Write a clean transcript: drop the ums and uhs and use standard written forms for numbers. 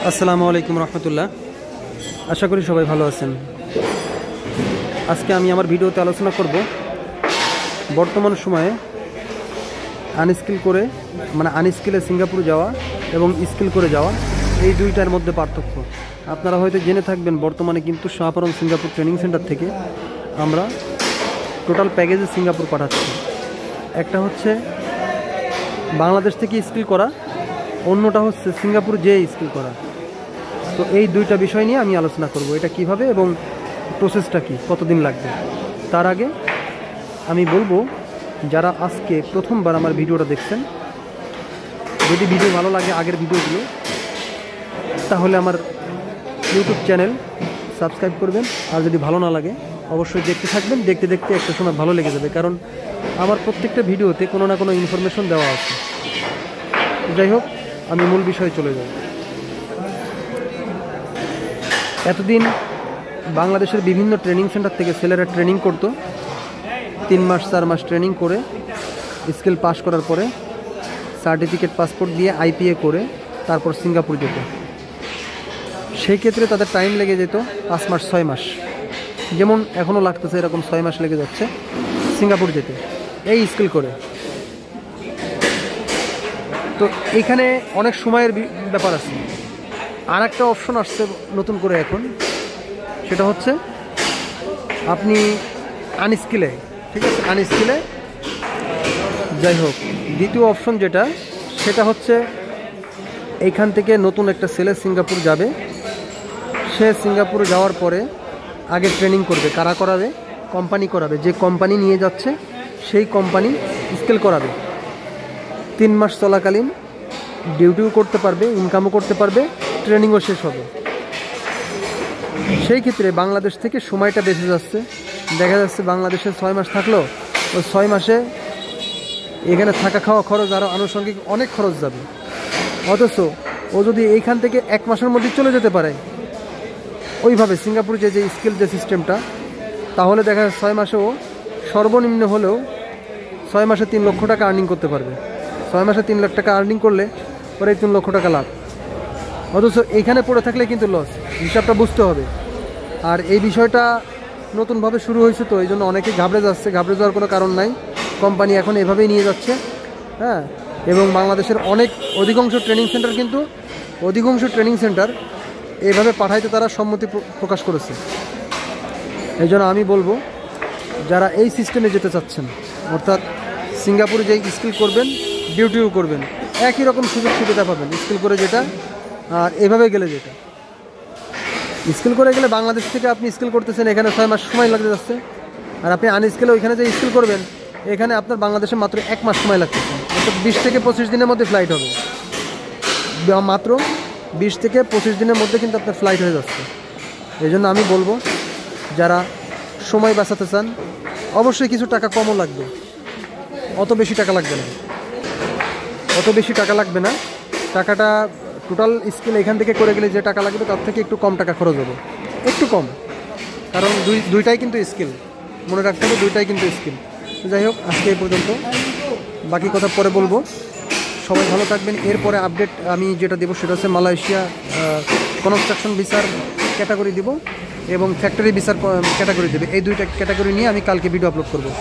আসসালামু আলাইকুম রহমতুল্লাহ। আশা করি সবাই ভালো আছেন। আজকে আমি আমার ভিডিওতে আলোচনা করব বর্তমান সময়ে আনস্কিলে সিঙ্গাপুর যাওয়া এবং স্কিল করে যাওয়া এই দুইটার মধ্যে পার্থক্য। আপনারা হয়তো জেনে থাকবেন বর্তমানে কিন্তু শাহপরম সিঙ্গাপুর ট্রেনিং সেন্টার থেকে আমরা টোটাল প্যাকেজে সিঙ্গাপুর পাঠাচ্ছি। একটা হচ্ছে বাংলাদেশ থেকে স্কিল করা, অন্যটা হচ্ছে সিঙ্গাপুর যেয়ে স্কিল করা। তো এই দুইটা বিষয় নিয়ে আমি আলোচনা করব, এটা কিভাবে এবং প্রসেসটা কি, কতদিন লাগবে। তার আগে আমি বলবো, যারা আজকে প্রথমবার আমার ভিডিওটা দেখছেন, যদি ভিডিও ভালো লাগে আগের ভিডিওগুলো, তাহলে আমার ইউটিউব চ্যানেল সাবস্ক্রাইব করবেন। আর যদি ভালো না লাগে অবশ্যই দেখতে থাকবেন, দেখতে দেখতে একটা সময় ভালো লেগে যাবে, কারণ আমার প্রত্যেকটা ভিডিওতে কোনো না কোনো ইনফরমেশন দেওয়া আছে। যাই হোক, আমি মূল বিষয়ে চলে যাব। এতদিন বাংলাদেশের বিভিন্ন ট্রেনিং সেন্টার থেকে ছেলেরা ট্রেনিং করতো, 3 মাস 4 মাস ট্রেনিং করে স্কিল পাস করার পরে সার্টিফিকেট পাসপোর্ট দিয়ে আইপিএ করে তারপর সিঙ্গাপুর যেত। সেই ক্ষেত্রে তাদের টাইম লেগে যেত 5 মাস 6 মাস, যেমন এখনও লাগতেছে, এরকম 6 মাস লেগে যাচ্ছে সিঙ্গাপুর যেতে এই স্কিল করে। তো এখানে অনেক সময়ের ব্যাপার আছে। আর একটা অপশন আসছে নতুন করে এখন, সেটা হচ্ছে আপনি আনস্কিলে, ঠিক আছে, আনস্কিলে যাই হোক। দ্বিতীয় অপশন যেটা, সেটা হচ্ছে এইখান থেকে নতুন একটা ছেলে সিঙ্গাপুর যাবে। সে সিঙ্গাপুরে যাওয়ার পরে আগে ট্রেনিং করবে। কারা করাবে? কোম্পানি করাবে। যে কোম্পানি নিয়ে যাচ্ছে সেই কোম্পানি স্কিল করাবে। 3 মাস চলাকালীন ডিউটিও করতে পারবে, ইনকামও করতে পারবে, ট্রেনিংও শেষ হবে। সেই ক্ষেত্রে বাংলাদেশ থেকে সময়টা বেঁচে যাচ্ছে। দেখা যাচ্ছে বাংলাদেশে 6 মাস থাকলো, ওই 6 মাসে এখানে থাকা খাওয়া খরচ আরও আনুষঙ্গিক অনেক খরচ যাবে। অথচ ও যদি এইখান থেকে 1 মাসের মধ্যে চলে যেতে পারে ওইভাবে সিঙ্গাপুর যে স্কিল যে সিস্টেমটা, তাহলে দেখা যায় 6 মাসে ও সর্বনিম্ন হলেও 6 মাসে 3 লক্ষ টাকা আর্নিং করতে পারবে। 6 মাসে 3 লাখ টাকা আর্নিং করলে পরে 3 লক্ষ টাকা লাভ। অথচ এইখানে পড়ে থাকলে কিন্তু লস, হিসাবটা বুঝতে হবে। আর এই বিষয়টা নতুনভাবে শুরু হয়েছে, তো এই জন্য অনেকে ঘাবড়ে যাচ্ছে। ঘাবড়ে যাওয়ার কোনো কারণ নাই, কোম্পানি এখন এভাবেই নিয়ে যাচ্ছে। হ্যাঁ, এবং বাংলাদেশের অধিকাংশ ট্রেনিং সেন্টার এইভাবে পাঠাইতে তারা সম্মতি প্রকাশ করেছে। এই জন্য আমি বলবো, যারা এই সিস্টেমে যেতে চাচ্ছেন, অর্থাৎ সিঙ্গাপুরে যেই স্কিল করবেন, ডিউটিও করবেন, একই রকম সুযোগ সুবিধা পাবেন স্কিল করে যেটা আর এভাবে গেলে যেটা। স্কিল করে গেলে বাংলাদেশ থেকে আপনি স্কিল করতেছেন, এখানে 6 মাস সময় লাগতে যাচ্ছে। আর আপনি আনস্কিলে ওইখানে যে স্কিল করবেন, এখানে আপনার বাংলাদেশে মাত্র 1 মাস সময় লাগতেছে। অর্থাৎ 20 থেকে 25 দিনের মধ্যে ফ্লাইট হবে। মাত্র 20 থেকে 25 দিনের মধ্যে কিন্তু আপনার ফ্লাইট হয়ে যাচ্ছে। এই জন্য আমি বলবো, যারা সময় বাঁচাতে চান, অবশ্যই কিছু টাকা কমও লাগবে, অত বেশি টাকা লাগবে না। টাকাটা টোটাল স্কিল এখান থেকে করে গেলে যে টাকা লাগবে তার থেকে একটু কম টাকা খরচ হবে, একটু কম, কারণ দুইটাই কিন্তু স্কিল, মনে রাখতে হবে দুইটাই কিন্তু স্কিল। যাই হোক, আজকে এই পর্যন্ত, বাকি কথা পরে বলবো। সবাই ভালো থাকবেন। এরপরে আপডেট আমি যেটা দেবো সেটা হচ্ছে মালয়েশিয়া কনস্ট্রাকশন ভিসার ক্যাটাগরি দিব এবং ফ্যাক্টরি ভিসার ক্যাটাগরি দেবে। এই দুইটা ক্যাটাগরি নিয়ে আমি কালকে ভিডিও আপলোড করব।